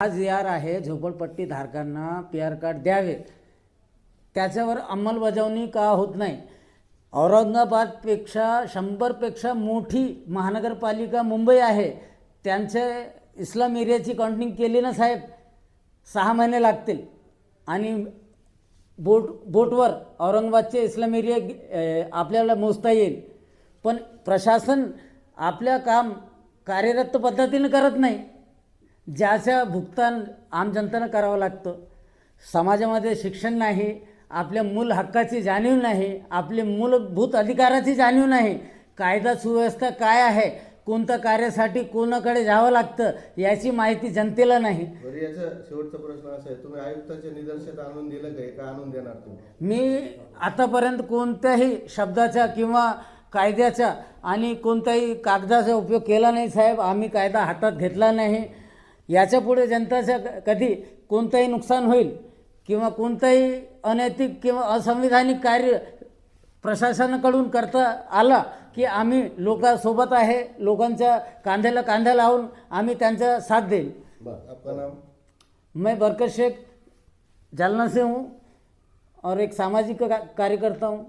हा जी आर आहे झोपडपट्टी धारकांना पीआर कार्ड द्यावे त्याच्यावर अंमलबजावणी का होत नाही? औरंगाबादपेक्षा 100पेक्षा मोठी महानगरपालिका मुंबई आहे, त्यांचे इस्लाम एरियाची काउंटिंग केली ना साहेब, 6 महिने लागतील आणि बोटवर औरंगाबादचे इस्लाम एरिया आपल्याला मोजता येईल. पण प्रशासन आपल्या काम कार्यरत पद्धतीने करत नाही, ज्याचं भुगतान आम जनतेनं करावं लागतं. समाजामध्ये शिक्षण नाही, आपल्या मूल हक्काची जाणीव नाही, आपले मूलभूत अधिकाराची जाणीव नाही, कायदा सुव्यवस्था काय आहे, कोणत्या कार्यासाठी कोणाकडे जावं लागतं याची माहिती जनतेला नाही. याचा शेवटचा प्रश्न असा आहे, तुम्ही आयुक्ताच्या निदर्शनात आणून दिलं का आणून देणार तुम्ही? मी आतापर्यंत कोणत्याही शब्दाचा किंवा कायद्याचा आणि कोणत्याही कागदाचा उपयोग केला नाही साहेब. आम्ही कायदा हातात घेतला नाही. याच्यापुढे जनतेचं कधी कोणतंही नुकसान होईल किंवा कोणतंही अनैतिक किंवा असंविधानिक कार्य प्रशासनाकडून करता आला की आम्ही लोकांसोबत आहे, लोकांच्या कांद्याला कांदा लावून आम्ही त्यांचा साथ देईल. आपका नाम? मैं बरकत शेख जालना से हूँ और एक सामाजिक कार्यकर्ता हूँ.